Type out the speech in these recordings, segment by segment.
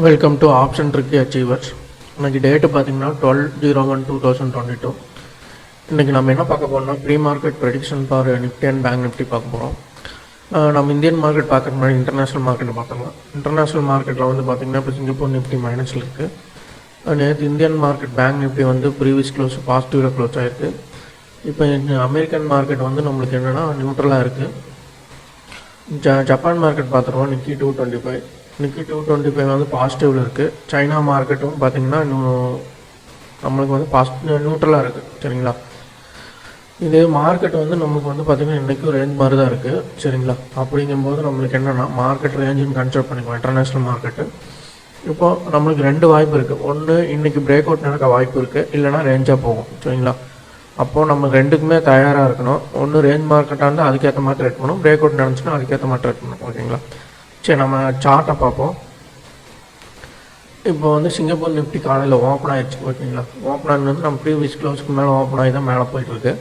Welcome to option tricky achievers. இன்றைக்கி date பார்த்திங்கன்னா 12/01/2022. இன்றைக்கி நம்ம என்ன பார்க்க போகிறோம்னா pre market prediction for Nifty and bank Nifty பார்க்க போகிறோம். நம்ம இந்தியன் மார்க்கெட் பார்க்குற முன்னாடி இன்டர்நேஷ்னல் மார்க்கெட்டை பார்த்தோம்னா இன்டர்நேஷ்னல் மார்க்கெட்டில் வந்து பார்த்திங்கன்னா இப்போ சிங்கப்பூர் நிஃப்டி மைனஸில் இருக்குது. நேற்று இந்தியன் மார்க்கெட் பேங்க் நிஃப்டி வந்து ப்ரீவியஸ் க்ளோஸ் பாசிட்டிவில் க்ளோஸ் ஆகிருக்கு. இப்போ அமெரிக்கன் மார்க்கெட் வந்து நம்மளுக்கு என்னென்னா நியூட்ரலாக இருக்குது. ஜப்பான் மார்க்கெட் பார்த்துருவோம். நிஃப்டி 225 வந்து பாசிட்டிவில் இருக்குது. சைனா மார்க்கெட்டும் பார்த்திங்கன்னா இன்னும் நம்மளுக்கு வந்து நியூட்ரலாக இருக்குது. சரிங்களா, இதே மார்க்கெட் வந்து நமக்கு வந்து பார்த்திங்கன்னா இன்றைக்கும் ரேஞ்ச் மாதிரி தான் இருக்குது. சரிங்களா, அப்படிங்கும்போது நம்மளுக்கு என்னென்னா மார்க்கெட் ரேஞ்சுன்னு கன்சிடர் பண்ணிக்கலாம் இன்டர்நேஷ்னல் மார்க்கெட்டு. இப்போது நம்மளுக்கு ரெண்டு வாய்ப்பு இருக்குது. ஒன்று இன்றைக்கி பிரேக் அவுட் நடக்க வாய்ப்பு இருக்குது, இல்லைனா ரேஞ்சாக போகும். சரிங்களா, அப்போது நம்ம ரெண்டுக்குமே தயாராக இருக்கணும். ஒன்று ரேஞ்ச் மார்க்கெட்டாக இருந்தால் அதுக்கேற்ற மாதிரி ட்ரேட் பண்ணணும், பிரேக் அவுட் நடந்துச்சுன்னா அதுக்கேற்ற மாதிரி ட்ரேட் பண்ணணும். ஓகேங்களா, சரி நம்ம சார்ட்டை பார்ப்போம். இப்போ வந்து சிங்கப்பூர் நிஃப்டி காலையில் ஓப்பன் ஆகிடுச்சு. ஓகேங்களா, ஓப்பன் ஆகி வந்து நம்ம ப்ரீவியஸ் க்ளோஸ்க்கு மேலே ஓப்பன் ஆகி தான் மேலே போயிட்டுருக்கு.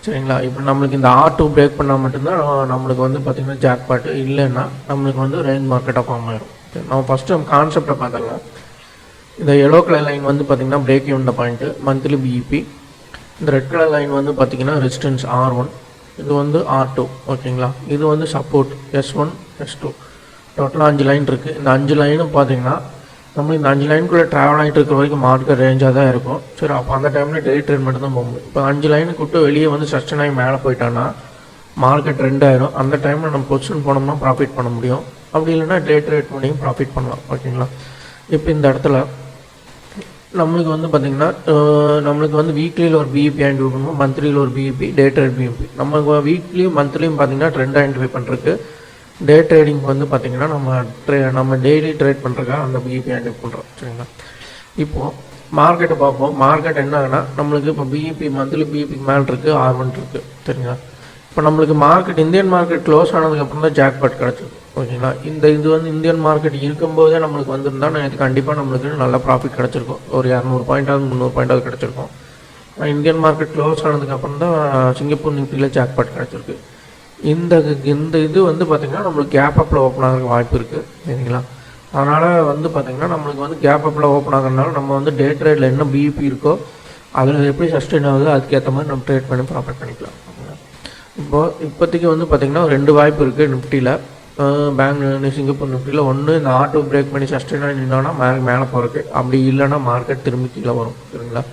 சரிங்களா, இப்போ நம்மளுக்கு இந்த R2 பிரேக் பண்ணால் மட்டும்தான் நம்மளுக்கு வந்து பார்த்திங்கன்னா ஜாக் பாட்டு, இல்லைன்னா நம்மளுக்கு வந்து ரேஞ்ச் மார்க்கெட்டாக ஃபார்ம் ஆகிடும். நம்ம ஃபஸ்ட்டு நம்ம கான்செப்டை பார்த்துடலாம். இந்த எல்லோ கலர் லைன் வந்து பார்த்திங்கன்னா break even point monthly PIB. இந்த ரெட் கலர் லைன் வந்து பார்த்திங்கன்னா ரெசிஸ்டன்ஸ் R1, இது வந்து R2. ஓகேங்களா, இது வந்து சப்போர்ட் S1 S2. டோட்டலாக 5 லைன் இருக்குது. இந்த 5 லைனும் பார்த்திங்கன்னா நம்ம இந்த 5 லைனுக்குள்ளே ட்ராவல் ஆகிட்டு இருக்கிற வரைக்கும் மார்க்கெட் ரேஞ்சாக தான் இருக்கும். சரி, அப்போ அந்த டைமில் டெய்லி ட்ரேட் மட்டும் தான் போக முடியும். இப்போ 5 லைனுக்கு விட்டு வெளியே வந்து சஸ்டன் ஆகி மேலே போயிட்டான்னா மார்க்கெட் 2 ஆயிரும். அந்த டைமில் நம்ம பொசிஷன் போனோம்னா ப்ராஃபிட் பண்ண முடியும். அப்படி இல்லைன்னா டே ட்ரேட் பண்ணியும் ப்ராஃபிட் பண்ணலாம். ஓகேங்களா, இப்போ இந்த இடத்துல நம்மளுக்கு வந்து பார்த்திங்கன்னா நம்மளுக்கு வந்து வீக்லியில் ஒரு பிஇபி ஐடென்டிஃபை பண்ணுவோம், மந்த்லியில் ஒரு பிஇபி, டே ட்ரேட் பிஇபி. நம்ம வீக்லியும் மந்த்லியும் பார்த்திங்கன்னா ட்ரெண்ட் ஐடென்டிஃபை பண்ணுறதுக்கு, டே ட்ரேடிங் வந்து பார்த்திங்கன்னா நம்ம டெய்லி ட்ரேட் பண்ணுறதுக்காக அந்த பிஇபி ஐடென்டிஃபை பண்ணுறோம். சரிங்களா, இப்போது மார்க்கெட்டை பார்ப்போம். மார்க்கெட் என்னன்னா நம்மளுக்கு இப்போ பிஇபி மந்த்லி பிஇபிக்கு மேலே இருக்குது, R1 இருக்குது. சரிங்களா, இப்போ நம்மளுக்கு மார்க்கெட் இந்தியன் மார்க்கெட் க்ளோஸ் ஆனதுக்கப்புறம் தான் ஜாக் பாட் கிடச்சிருக்கு. ஓகேங்களா, இது வந்து இந்தியன் மார்க்கெட் இருக்கும்போதே நம்மளுக்கு வந்திருந்தால் நான் இது கண்டிப்பாக நம்மளுக்கு நல்ல ப்ராஃபிட் கிடச்சிருக்கும். ஒரு 200 பாயிண்டாவது 300 பாயிண்டாவது கிடச்சிருக்கும். இந்தியன் மார்க்கெட் க்ளோஸ் ஆனதுக்கப்புறம் தான் சிங்கப்பூர் நிஃப்டியில் ஜாக் பாட் கிடச்சிருக்கு. இந்த இது வந்து பார்த்திங்கன்னா நம்மளுக்கு கேப் அப்பில் ஓப்பன் ஆகிறதுக்கு வாய்ப்பு இருக்குது. சரிங்களா, அதனால் வந்து பார்த்திங்கன்னா நம்மளுக்கு வந்து கேப் அப்பில் ஓப்பன் ஆகிறதுனால நம்ம வந்து டே ட்ரேடில் என்ன பிஇபி இருக்கோ அதில் எப்படி சஸ்டெயின் ஆகுதோ அதுக்கேற்ற மாதிரி நம்ம ட்ரேட் பண்ணி ப்ராஃபிட் பண்ணிக்கலாம். இப்போதைக்கு வந்து பார்த்திங்கன்னா 2 வாய்ப்பு இருக்குது நிஃப்டியில், பேங்க் சிங்கப்பூர் நிஃப்டியில். ஒன்று இந்த R2 பிரேக் பண்ணி சஸ்டெயின் ஆகி நின்னோன்னா மேலே போகிறதுக்கு, அப்படி இல்லைன்னா மார்க்கெட் திரும்பி கீழே வரும். சரிங்களா,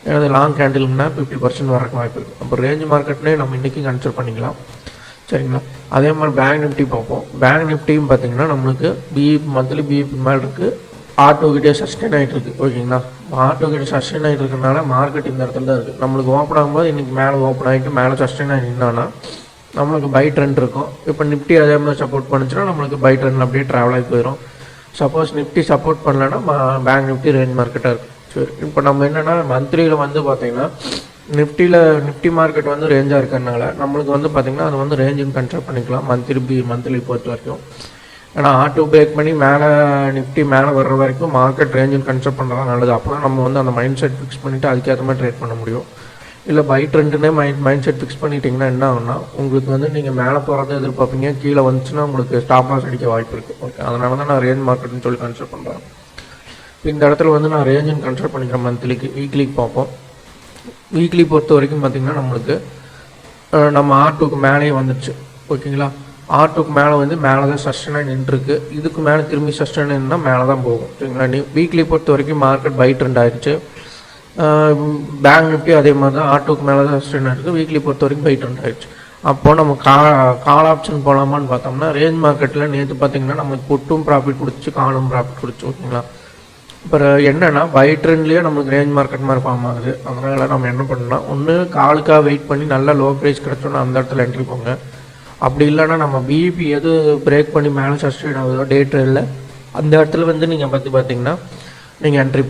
ஏன்னா லாங் கேண்டில்னா 50% வரக்கு வாய்ப்பு இருக்குது. அப்போ ரேஞ்ச் மார்க்கெட்னே நம்ம இன்றைக்கி கன்சிடர் பண்ணிக்கலாம். சரிங்களா, அதே மாதிரி பேங்க் நிஃப்டி பார்ப்போம். பேங்க் நிஃப்டியும் பார்த்திங்கன்னா நம்மளுக்கு மந்த்லி பிஇபி மேலே இருக்குது, R2 கிட்டே சஸ்டெயின் ஆகிட்டு இருக்குது. ஓகேங்களா, R2 கிட்டே சஸ்டெயின் ஆகிட்டு இருக்கிறனால மார்க்கெட் இந்த இடத்துல தான் இருக்குது. நம்மளுக்கு ஓப்பன் ஆகும்போது இன்றைக்கி மேலே ஓப்பன் ஆகிட்டு மேலே சஸ்டெயின் ஆகி நின்னான்னா நம்மளுக்கு பை ட்ரெண்ட் இருக்கும். இப்போ நிஃப்டி அதே மாதிரி சப்போர்ட் பண்ணிச்சுன்னா நம்மளுக்கு பை ட்ரெண்ட் அப்படியே ட்ராவல் ஆகி போயிடும். சப்போஸ் நிஃப்டி சப்போர்ட் பண்ணலன்னா பேங்க் நிஃப்டி ரேஞ்ச் மார்க்கெட்டாக இருக்குது. சரி, இப்போ நம்ம என்னென்னா மந்த்லியில் வந்து பார்த்திங்கன்னா நிஃப்டி மார்க்கெட் வந்து ரேஞ்சாக இருக்கிறதுனால நம்மளுக்கு வந்து பார்த்திங்கன்னா அது வந்து ரேஞ்சுன்னு கன்சிடர் பண்ணிக்கலாம் மந்த்லி பொறுத்த வரைக்கும். ஏன்னா R2 பிரேக் பண்ணி மேலே நிஃப்டி மேலே வர்ற வரைக்கும் மார்க்கெட் ரேஞ்சுன்னு கன்சிடர் பண்ணுறதா நல்லது. அப்போ தான் நம்ம வந்து அந்த மைண்ட் செட் ஃபிக்ஸ் பண்ணிவிட்டு அதுக்கேற்ற மாதிரி ட்ரேட் பண்ண முடியும். இல்லை பை ட்ரெண்டுனே மைண்ட் செட் ஃபிக்ஸ் பண்ணிட்டீங்கன்னா என்ன ஆகுனா உங்களுக்கு வந்து நீங்கள் மேலே போகிறத எதிர்பார்ப்பீங்க, கீழே வந்துச்சுன்னா உங்களுக்கு ஸ்டாப் லாஸ் அடிக்க வாய்ப்பு இருக்குது. ஓகே, அதனால தான் நான் ரேஞ்ச் மார்க்கெட்னு சொல்லி கன்சிடர் பண்ணுறேன். இந்த இடத்துல வந்து நான் ரேஞ்சுன்னு கன்சிடர் பண்ணிக்கிறேன். வீக்லிக்கு பார்ப்போம். வீக்லி பொறுத்த வரைக்கும் பார்த்திங்கன்னா நம்மளுக்கு நம்ம R2க்கு மேலேயே வந்துடுச்சு. ஓகேங்களா, R2க்கு மேலே வந்து மேலே தான் சஸ்டெயின் நின்றுருக்கு. இதுக்கு மேலே திரும்பி சஸ்டெயின் நின்னா மேலே தான் போகும். சரிங்களா, வீக்லி பொறுத்த வரைக்கும் மார்க்கெட் பை ட்ரெண்ட் ஆகிடுச்சு. பேங்க் நிஃப்டி அதே மாதிரி தான் R2க்கு மேலே தான் சஸ்டெயின் ஆகிருக்கு. வீக்லி பொறுத்த வரைக்கும் பை ட்ரெண்ட் ஆகிடுச்சு. அப்போது நம்ம கால் ஆப்ஷன் போகலாமான்னு பார்த்தோம்னா ரேஞ்ச் மார்க்கெட்டில் நேற்று பார்த்திங்கன்னா நம்மளுக்கு புட்டும் ப்ராஃபிட் கொடுத்து காலும் ப்ராஃபிட் கொடுத்து. ஓகேங்களா, இப்போ என்னென்னா பை ட்ரெண்ட்லேயே நம்மளுக்கு ரேஞ்ச் மார்க்கெட் மாதிரி ஃபார்ம் ஆகுது. அதனால் நம்ம என்ன பண்ணலாம், ஒன்று காலுக்காக வெயிட் பண்ணி நல்லா லோ ப்ரைஸ் கிடச்சோன்னா அந்த இடத்துல என்ட்ரி போங்க. அப்படி இல்லைன்னா நம்ம பிஇபி எது பிரேக் பண்ணி மேலே சஸ்டெயின் ஆகுதோ டே ட்ரேடில் அந்த இடத்துல வந்து நீங்கள் பார்த்திங்கன்னா நீங்கள் என்ட்ரி,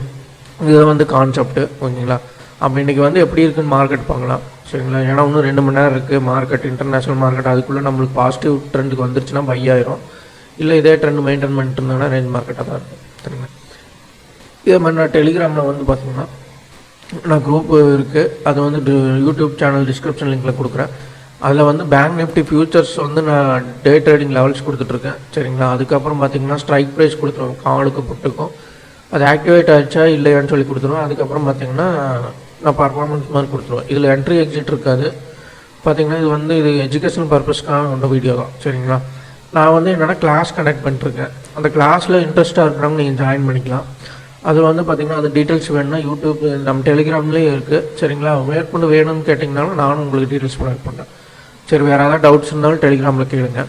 இது வந்து கான்செப்ட்டு. ஓகேங்களா, அப்போ இன்றைக்கி வந்து எப்படி இருக்குன்னு மார்க்கெட் பார்க்கலாம். சரிங்களா, ஏன்னா இன்னும் 2 மணி நேரம் இருக்குது மார்க்கெட், இன்டர்நேஷ்னல் மார்க்கெட். அதுக்குள்ளே நம்மளுக்கு பாசிட்டிவ் ட்ரெண்டுக்கு வந்துருச்சுன்னா பை ஆயிரும், இல்லை இதே ட்ரெண்ட் மெயின்டைன் பண்ணிட்டு இருந்தாங்கன்னா ரேஞ்ச் மார்க்கெட்டாக தான் இருக்கும். சரிங்களா, இதே மாதிரி நான் டெலிகிராமில் வந்து பார்த்திங்கன்னா நான் குரூப் இருக்குது, அது வந்து யூடியூப் சேனல் டிஸ்கிரிப்ஷன் லிங்கில் கொடுக்குறேன். அதில் வந்து பேங்க் நிஃப்டி ஃபியூச்சர்ஸ் வந்து நான் டே ட்ரேடிங் லெவல்ஸ் கொடுத்துட்ருக்கேன் சரிங்களா. அதுக்கப்புறம் பார்த்தீங்கன்னா ஸ்ட்ரைக் ப்ரைஸ் கொடுத்துருவோம் காலுக்கு புட்டுக்கும், அது ஆக்டிவேட் ஆகிடுச்சா இல்லையான்னு சொல்லி கொடுத்துருவோம். அதுக்கப்புறம் பார்த்தீங்கன்னா நான் பர்ஃபார்மன்ஸ் மாதிரி கொடுத்துருவேன். இதில் என்ட்ரி எக்ஸிட் இருக்காது. பார்த்தீங்கன்னா இது வந்து இது எஜுகேஷன் பர்பஸ்க்காக கொண்ட வீடியோ தான் சரிங்களா. நான் வந்து என்னென்னா கிளாஸ் கண்டக்ட் பண்ணிட்டுருக்கேன். அந்த கிளாஸில் இன்ட்ரெஸ்ட்டாக இருக்கிறவங்க நீங்கள் ஜாயின் பண்ணிக்கலாம். அது வந்து பார்த்திங்கன்னா அது டீட்டெயில்ஸ் வேணும்னா யூடியூப் நம்ம டெலிகிராம்லேயே இருக்குது சரிங்களா. மேற்கொண்டு வேணும்னு கேட்டிங்கனாலும் நானும் உங்களுக்கு டீட்டெயில்ஸ் ப்ரொவைட் பண்ணுறேன். சரி, வேறு ஏதாவது டவுட்ஸ் இருந்தாலும் டெலிகிராமில் கேளுங்க.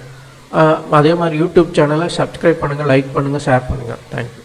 அதே மாதிரி யூடியூப் சேனலை சப்ஸ்கிரைப் பண்ணுங்கள், லைக் பண்ணுங்கள், ஷேர் பண்ணுங்கள். தேங்க்யூ.